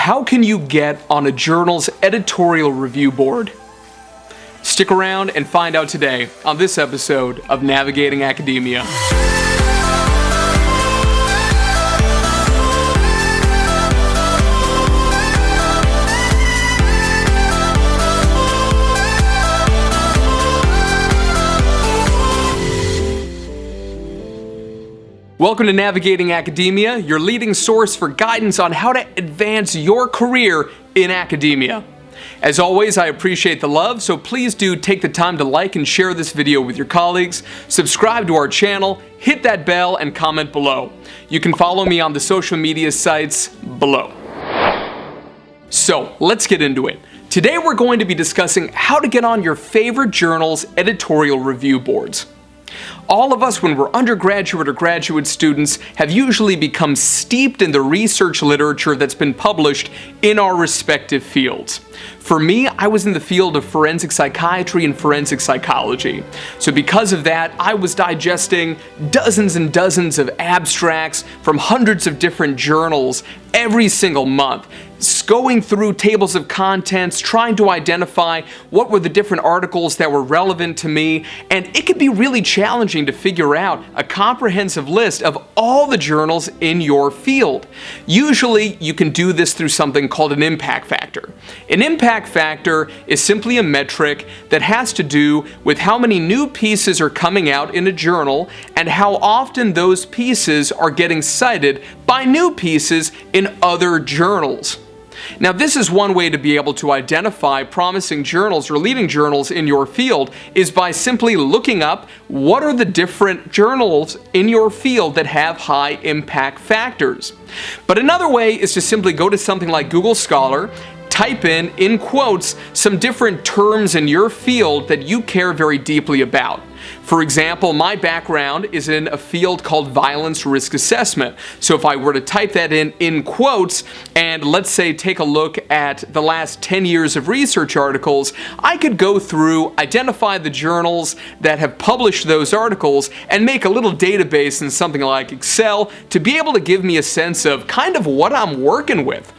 How can you get on a journal's editorial review board? Stick around and find out today on this episode of Navigating Academia. Welcome to Navigating Academia, your leading source for guidance on how to advance your career in academia. As always, I appreciate the love, so please do take the time to like and share this video with your colleagues, subscribe to our channel, hit that bell, and comment below. You can follow me on the social media sites below. So, let's get into it. Today we're going to be discussing how to get on your favorite journal's editorial review boards. All of us, when we're undergraduate or graduate students, have usually become steeped in the research literature that's been published in our respective fields. For me, I was in the field of forensic psychiatry and forensic psychology. So because of that, I was digesting dozens and dozens of abstracts from hundreds of different journals every single month, going through tables of contents, trying to identify what were the different articles that were relevant to me, and it could be really challenging to figure out a comprehensive list of all the journals in your field. Usually, you can do this through something called an impact factor. An impact factor is simply a metric that has to do with how many new pieces are coming out in a journal and how often those pieces are getting cited by new pieces in other journals. Now, this is one way to be able to identify promising journals or leading journals in your field is by simply looking up what are the different journals in your field that have high impact factors. But another way is to simply go to something like Google Scholar, type in quotes, some different terms in your field that you care very deeply about. For example, my background is in a field called violence risk assessment. So if I were to type that in quotes and let's say take a look at the last 10 years of research articles, I could go through, identify the journals that have published those articles and make a little database in something like Excel to be able to give me a sense of kind of what I'm working with.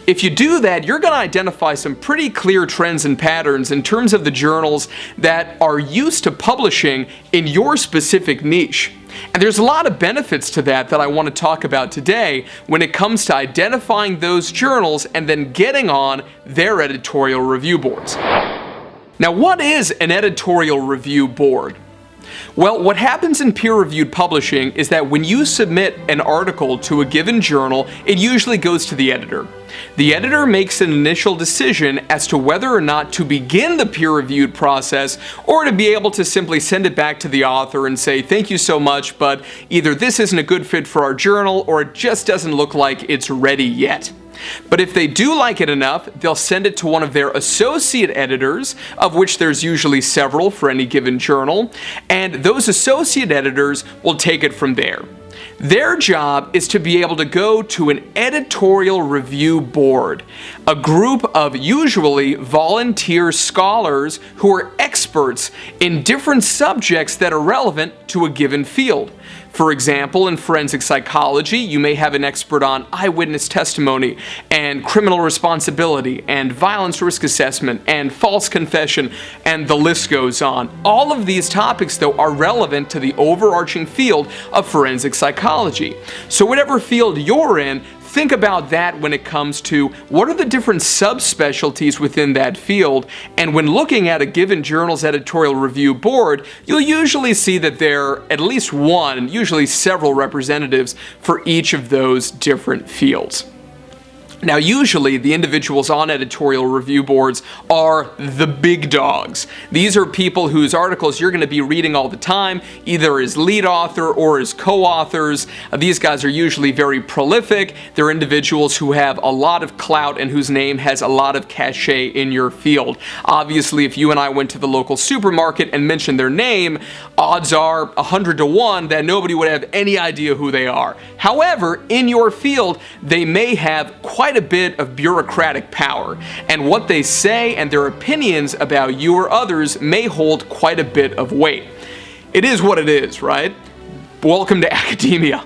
If you do that, you're going to identify some pretty clear trends and patterns in terms of the journals that are used to publishing in your specific niche. And there's a lot of benefits to that I want to talk about today when it comes to identifying those journals and then getting on their editorial review boards. Now, what is an editorial review board? Well, what happens in peer-reviewed publishing is that when you submit an article to a given journal, it usually goes to the editor. The editor makes an initial decision as to whether or not to begin the peer-reviewed process or to be able to simply send it back to the author and say, thank you so much, but either this isn't a good fit for our journal or it just doesn't look like it's ready yet. But if they do like it enough, they'll send it to one of their associate editors, of which there's usually several for any given journal, and those associate editors will take it from there. Their job is to be able to go to an editorial review board, a group of usually volunteer scholars who are experts in different subjects that are relevant to a given field. For example, in forensic psychology, you may have an expert on eyewitness testimony and criminal responsibility and violence risk assessment and false confession, and the list goes on. All of these topics, though, are relevant to the overarching field of forensic psychology. So whatever field you're in, think about that when it comes to what are the different subspecialties within that field, and when looking at a given journal's editorial review board, you'll usually see that there are at least one, usually several representatives for each of those different fields. Now, usually the individuals on editorial review boards are the big dogs. These are people whose articles you're going to be reading all the time, either as lead author or as co-authors. These guys are usually very prolific. They're individuals who have a lot of clout and whose name has a lot of cachet in your field. Obviously, if you and I went to the local supermarket and mentioned their name, odds are 100 to 1 that nobody would have any idea who they are. However, in your field, they may have quite a bit of bureaucratic power, and what they say and their opinions about you or others may hold quite a bit of weight. It is what it is, right? Welcome to academia.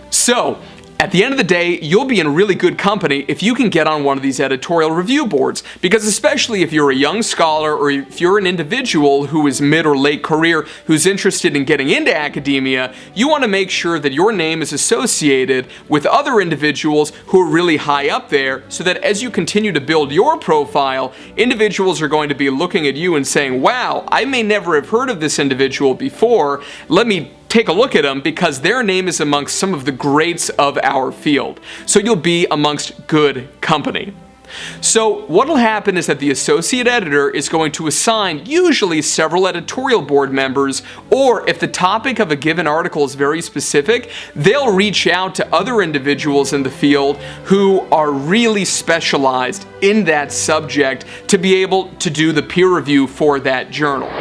So, At the end of the day, you'll be in really good company if you can get on one of these editorial review boards, because especially if you're a young scholar or if you're an individual who is mid or late career who's interested in getting into academia, you want to make sure that your name is associated with other individuals who are really high up there, so that as you continue to build your profile, individuals are going to be looking at you and saying, wow, I may never have heard of this individual before, let me take a look at them because their name is amongst some of the greats of our field. So you'll be amongst good company. So what will happen is that the associate editor is going to assign usually several editorial board members, or if the topic of a given article is very specific, they'll reach out to other individuals in the field who are really specialized in that subject to be able to do the peer review for that journal.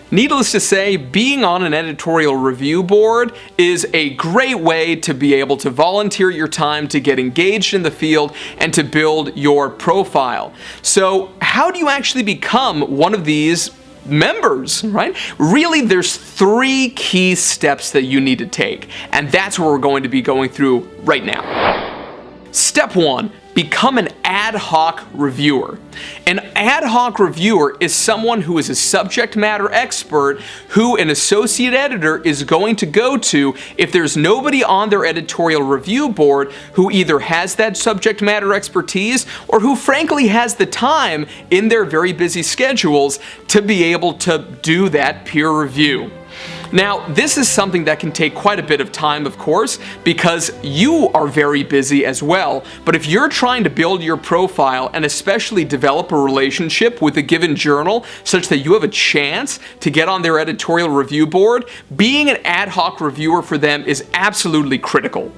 Needless to say, being on an editorial review board is a great way to be able to volunteer your time to get engaged in the field and to build your profile. So how do you actually become one of these members, right? Really, there's 3 key steps that you need to take, and that's what we're going to be going through right now. Step 1. Become an ad hoc reviewer. An ad hoc reviewer is someone who is a subject matter expert who an associate editor is going to go to if there's nobody on their editorial review board who either has that subject matter expertise or who frankly has the time in their very busy schedules to be able to do that peer review. Now, this is something that can take quite a bit of time, of course, because you are very busy as well. But if you're trying to build your profile and especially develop a relationship with a given journal such that you have a chance to get on their editorial review board, being an ad hoc reviewer for them is absolutely critical.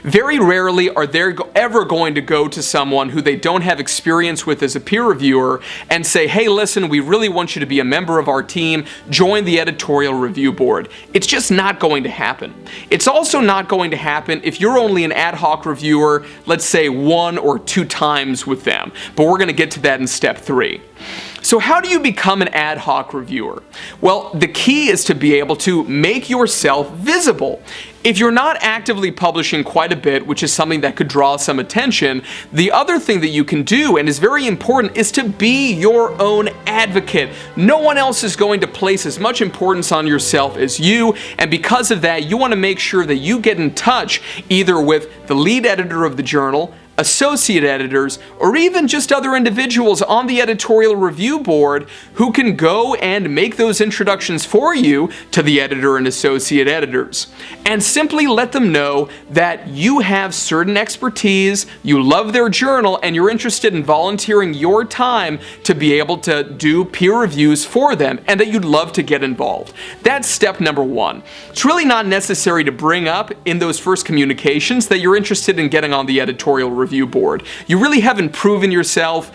Very rarely are they ever going to go to someone who they don't have experience with as a peer reviewer and say, hey, listen, we really want you to be a member of our team, join the editorial review board. It's just not going to happen. It's also not going to happen if you're only an ad hoc reviewer, let's say 1 or 2 times with them, but we're going to get to that in step 3. So how do you become an ad hoc reviewer? Well, the key is to be able to make yourself visible. If you're not actively publishing quite a bit, which is something that could draw some attention, the other thing that you can do, and is very important, is to be your own advocate. No one else is going to place as much importance on yourself as you, and because of that, you want to make sure that you get in touch either with the lead editor of the journal, associate editors, or even just other individuals on the editorial review board who can go and make those introductions for you to the editor and associate editors. And simply let them know that you have certain expertise, you love their journal, and you're interested in volunteering your time to be able to do peer reviews for them, and that you'd love to get involved. That's step number 1. It's really not necessary to bring up in those first communications that you're interested in getting on the editorial review board. You really haven't proven yourself,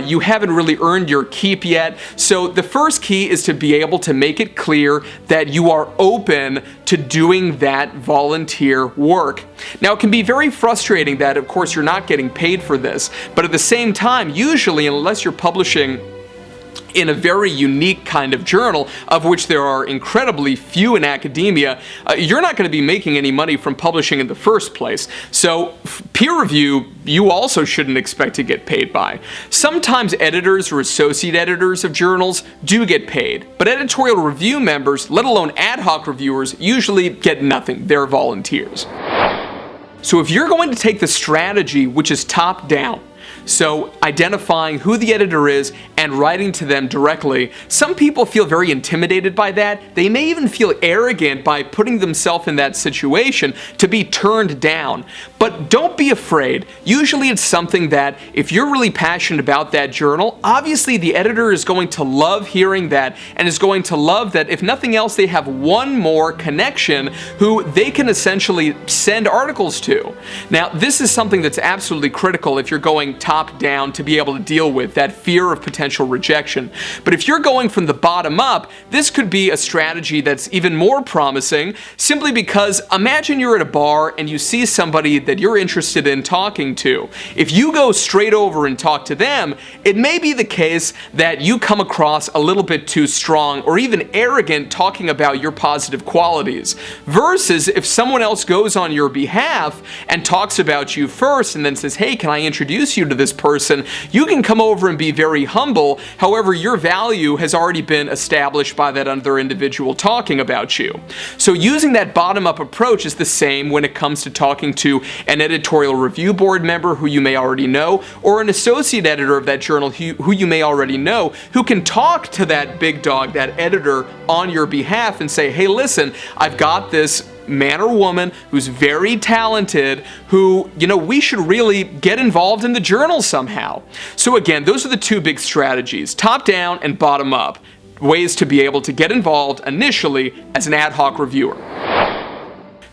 you haven't really earned your keep yet, so the first key is to be able to make it clear that you are open to doing that volunteer work. Now, it can be very frustrating that, of course, you're not getting paid for this, but at the same time, usually, unless you're publishing in a very unique kind of journal, of which there are incredibly few in academia, you're not going to be making any money from publishing in the first place. So peer review, you also shouldn't expect to get paid by. Sometimes editors or associate editors of journals do get paid, but editorial review members, let alone ad hoc reviewers, usually get nothing. They're volunteers. So if you're going to take the strategy which is top-down, so identifying who the editor is and writing to them directly, some people feel very intimidated by that. They may even feel arrogant by putting themselves in that situation to be turned down. But don't be afraid. Usually it's something that if you're really passionate about that journal, obviously the editor is going to love hearing that and is going to love that if nothing else they have one more connection who they can essentially send articles to. Now, this is something that's absolutely critical if you're going top down to be able to deal with that fear of potential potential rejection. But if you're going from the bottom up, this could be a strategy that's even more promising, simply because imagine you're at a bar and you see somebody that you're interested in talking to. If you go straight over and talk to them, it may be the case that you come across a little bit too strong or even arrogant talking about your positive qualities. Versus if someone else goes on your behalf and talks about you first and then says, hey, can I introduce you to this person? You can come over and be very humble. However, your value has already been established by that other individual talking about you. So using that bottom-up approach is the same when it comes to talking to an editorial review board member who you may already know, or an associate editor of that journal who you may already know, who can talk to that big dog, that editor, on your behalf and say, hey, listen, I've got this man or woman who's very talented, who, we should really get involved in the journal somehow. So again, those are the two big strategies, top down and bottom up, ways to be able to get involved initially as an ad hoc reviewer.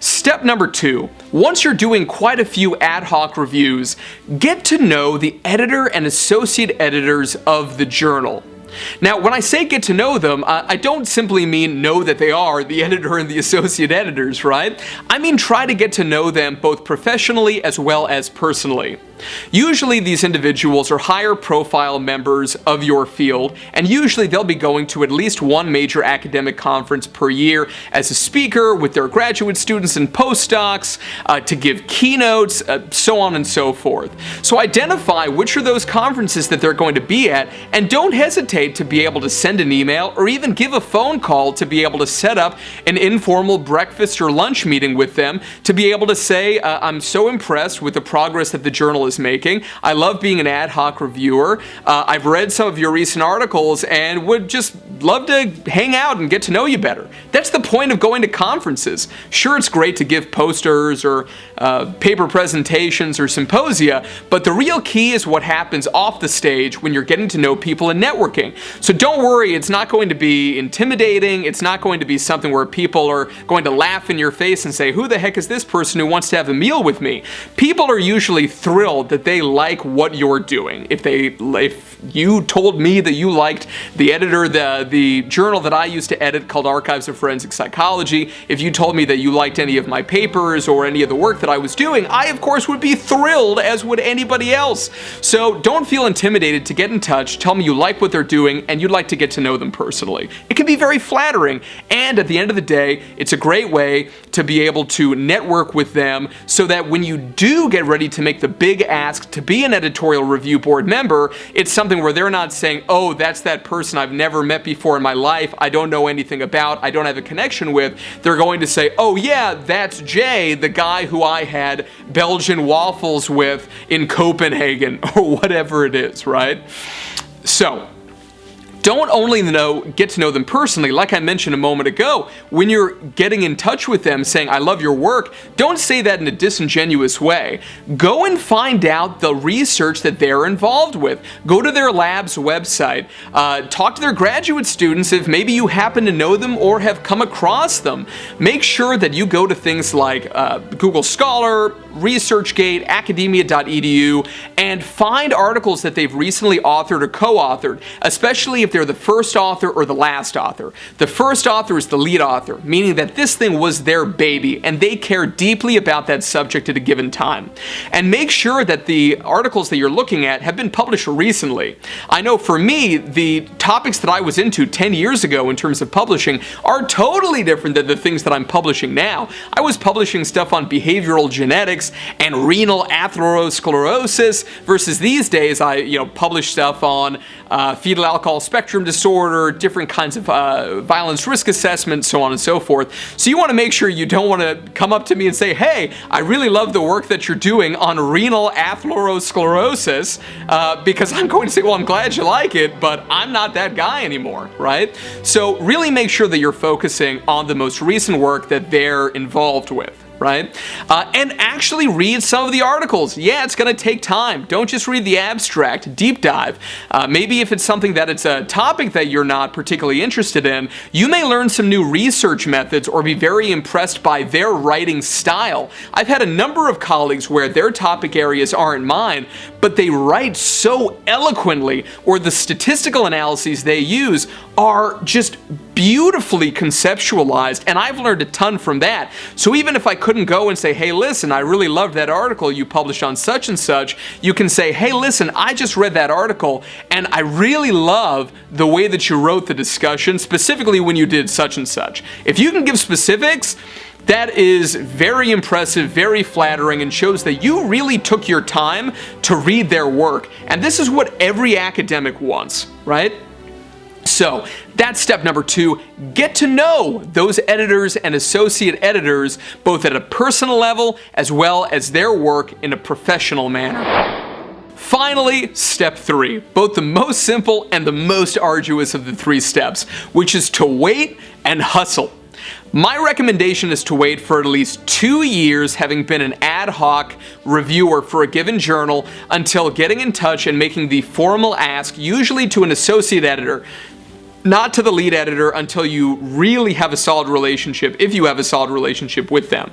Step number 2, once you're doing quite a few ad hoc reviews, get to know the editor and associate editors of the journal. Now, when I say get to know them, I don't simply mean know that they are the editor and the associate editors, right? I mean try to get to know them both professionally as well as personally. Usually these individuals are higher profile members of your field, and usually they'll be going to at least one major academic conference per year as a speaker with their graduate students and postdocs, to give keynotes, so on and so forth. So identify which are those conferences that they're going to be at, and don't hesitate to be able to send an email or even give a phone call to be able to set up an informal breakfast or lunch meeting with them to be able to say, I'm so impressed with the progress that the journal is making. I love being an ad hoc reviewer. I've read some of your recent articles and would just love to hang out and get to know you better. That's the point of going to conferences. Sure, it's great to give posters or paper presentations or symposia, but the real key is what happens off the stage when you're getting to know people and networking. So don't worry, it's not going to be intimidating. It's not going to be something where people are going to laugh in your face and say, who the heck is this person who wants to have a meal with me? People are usually thrilled that they like what you're doing. If you told me that you liked the editor, the journal that I used to edit called Archives of Forensic Psychology, if you told me that you liked any of my papers or any of the work that I was doing, I of course would be thrilled, as would anybody else. So don't feel intimidated to get in touch, tell me you like what they're doing and you'd like to get to know them personally. It can be very flattering, and at the end of the day, it's a great way to be able to network with them so that when you do get ready to make the big ask to be an editorial review board member, it's something where they're not saying, oh, that's that person I've never met before in my life, I don't know anything about, I don't have a connection with. They're going to say, oh yeah, that's Jay, the guy who I had Belgian waffles with in Copenhagen, or whatever it is, right? So, don't only get to know them personally, like I mentioned a moment ago, when you're getting in touch with them saying, I love your work, don't say that in a disingenuous way. Go and find out the research that they're involved with. Go to their lab's website. Talk to their graduate students if maybe you happen to know them or have come across them. Make sure that you go to things like Google Scholar, ResearchGate, academia.edu, and find articles that they've recently authored or co-authored, especially if they're the first author or the last author. The first author is the lead author, meaning that this thing was their baby and they care deeply about that subject at a given time. And make sure that the articles that you're looking at have been published recently. I know for me, the topics that I was into 10 years ago in terms of publishing are totally different than the things that I'm publishing now. I was publishing stuff on behavioral genetics and renal atherosclerosis versus these days I publish stuff on fetal alcohol spectrum disorder, different kinds of violence risk assessment, so on and so forth. So you want to make sure you don't want to come up to me and say, hey, I really love the work that you're doing on renal atherosclerosis, because I'm going to say, well, I'm glad you like it, but I'm not that guy anymore, right? So really make sure that you're focusing on the most recent work that they're involved with. right? And actually read some of the articles. Yeah, it's going to take time. Don't just read the abstract. Deep dive. Maybe if it's something that it's a topic that you're not particularly interested in, you may learn some new research methods or be very impressed by their writing style. I've had a number of colleagues where their topic areas aren't mine, but they write so eloquently, or the statistical analyses they use are just beautifully conceptualized, and I've learned a ton from that. So even if I couldn't go and say, hey, listen, I really loved that article you published on such and such, you can say, hey, listen, I just read that article, and I really love the way that you wrote the discussion, specifically when you did such and such. If you can give specifics, that is very impressive, very flattering, and shows that you really took your time to read their work. And this is what every academic wants, right? So that's step number 2. Get to know those editors and associate editors, both at a personal level as well as their work in a professional manner. Finally, step 3, both the most simple and the most arduous of the 3 steps, which is to wait and hustle. My recommendation is to wait for at least 2 years, having been an ad hoc reviewer for a given journal, until getting in touch and making the formal ask, usually to an associate editor, not to the lead editor, until you really have a solid relationship, if you have a solid relationship with them.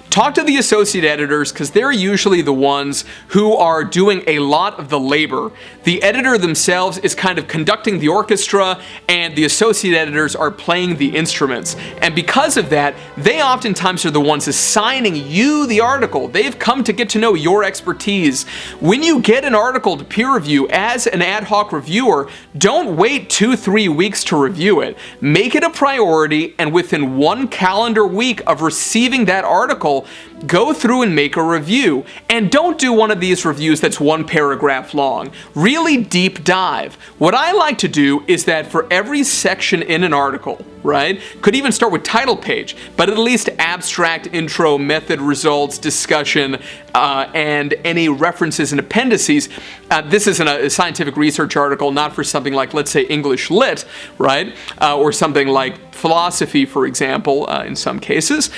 Talk to the associate editors, because they're usually the ones who are doing a lot of the labor. The editor themselves is kind of conducting the orchestra, and the associate editors are playing the instruments. And because of that, they oftentimes are the ones assigning you the article. They've come to get to know your expertise. When you get an article to peer review as an ad hoc reviewer, don't wait 2-3 weeks to review it. Make it a priority, and within 1 calendar week of receiving that article, go through and make a review. And don't do one of these reviews that's 1 paragraph long. Really deep dive. What I like to do is that for every section in an article, right? Could even start with title page, but at least abstract, intro, method, results, discussion, and any references and appendices. This is a scientific research article, not for something like, let's say, English Lit, right? Or something like philosophy, for example, in some cases.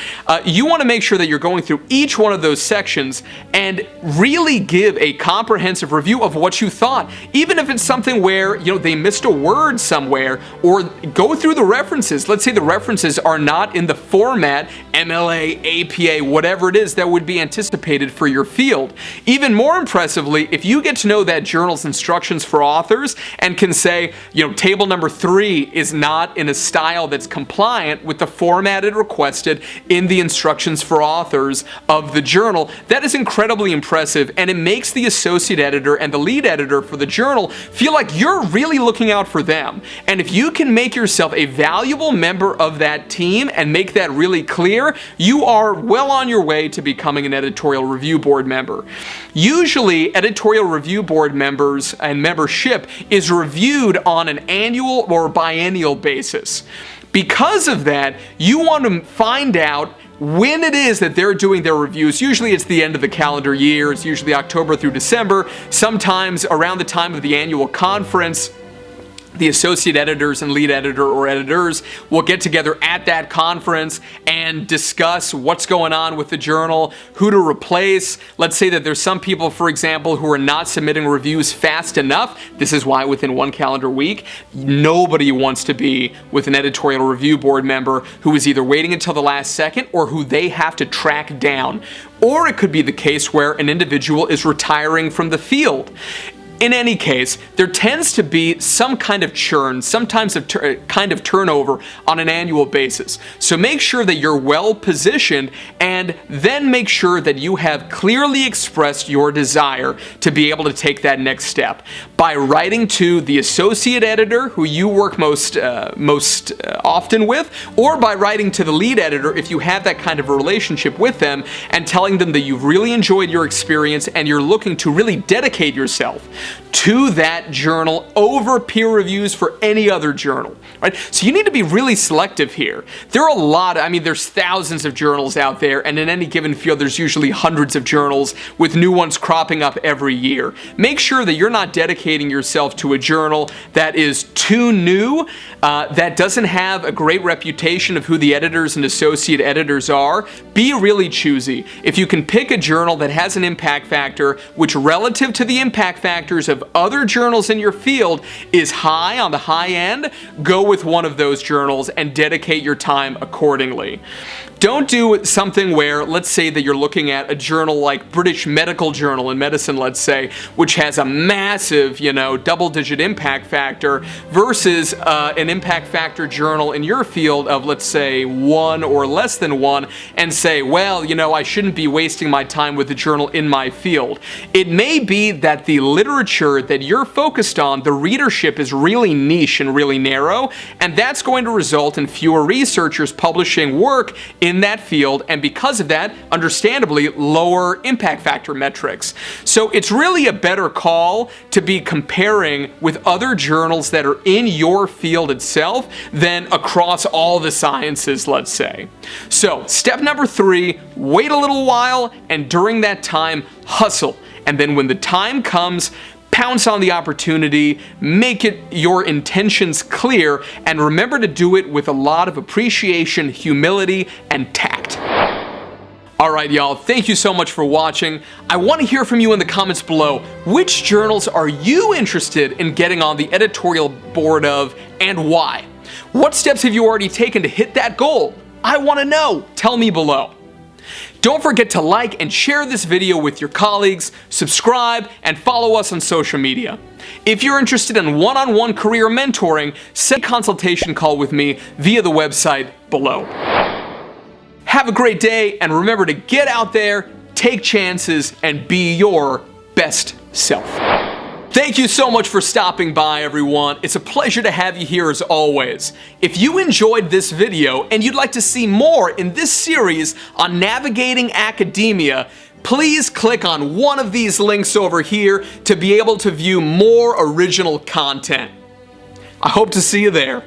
You want to make sure that you're going through each one of those sections and really give a comprehensive review of what you thought. Even if it's something where, they missed a word somewhere, or go through the references. Let's say the references are not in the format, MLA, APA, whatever it is that would be anticipated for your field. Even more impressively, if you get to know that journal's instructions for authors and can say, table number 3 is not in a style that's compliant with the format it requested in the instructions for authors of the journal, that is incredibly impressive, and it makes the associate editor and the lead editor for the journal feel like you're really looking out for them. And if you can make yourself a valuable member of that team and make that really clear, you are well on your way to becoming an editorial review board member. Usually, editorial review board members and membership is reviewed on an annual or biennial basis. Because of that, you want to find out when it is that they're doing their reviews. Usually it's the end of the calendar year. It's usually October through December. Sometimes around the time of the annual conference, the associate editors and lead editor or editors will get together at that conference and discuss what's going on with the journal, who to replace. Let's say that there's some people, for example, who are not submitting reviews fast enough. This is why within 1 calendar week, nobody wants to be with an editorial review board member who is either waiting until the last second or who they have to track down. Or it could be the case where an individual is retiring from the field. In any case, there tends to be some kind of churn, sometimes a kind of turnover on an annual basis. So make sure that you're well positioned, and then make sure that you have clearly expressed your desire to be able to take that next step by writing to the associate editor who you work most often with, or by writing to the lead editor if you have that kind of a relationship with them, and telling them that you've really enjoyed your experience and you're looking to really dedicate yourself to that journal over peer reviews for any other journal, right? So you need to be really selective here. There are a lot, there's thousands of journals out there, and in any given field there's usually hundreds of journals with new ones cropping up every year. Make sure that you're not dedicating yourself to a journal that is too new, that doesn't have a great reputation of who the editors and associate editors are. Be really choosy. If you can pick a journal that has an impact factor, which relative to the impact factors of other journals in your field is high on the high end, go with one of those journals and dedicate your time accordingly. Don't do something where, let's say that you're looking at a journal like British Medical Journal in Medicine, let's say, which has a massive, double-digit impact factor versus an impact factor journal in your field of, let's say, 1 or less than 1, and say, well, I shouldn't be wasting my time with the journal in my field. It may be that the literature that you're focused on, the readership is really niche and really narrow, and that's going to result in fewer researchers publishing work in that field, and because of that, understandably, lower impact factor metrics. So it's really a better call to be comparing with other journals that are in your field itself than across all the sciences, let's say. So step number 3, wait a little while, and during that time, hustle. And then when the time comes, pounce on the opportunity, make it your intentions clear, and remember to do it with a lot of appreciation, humility, and tact. Alright y'all, thank you so much for watching. I want to hear from you in the comments below. Which journals are you interested in getting on the editorial board of, and why? What steps have you already taken to hit that goal? I want to know. Tell me below. Don't forget to like and share this video with your colleagues, subscribe, and follow us on social media. If you're interested in one-on-one career mentoring, set a consultation call with me via the website below. Have a great day, and remember to get out there, take chances, and be your best self. Thank you so much for stopping by, everyone. It's a pleasure to have you here as always. If you enjoyed this video and you'd like to see more in this series on navigating academia, please click on one of these links over here to be able to view more original content. I hope to see you there.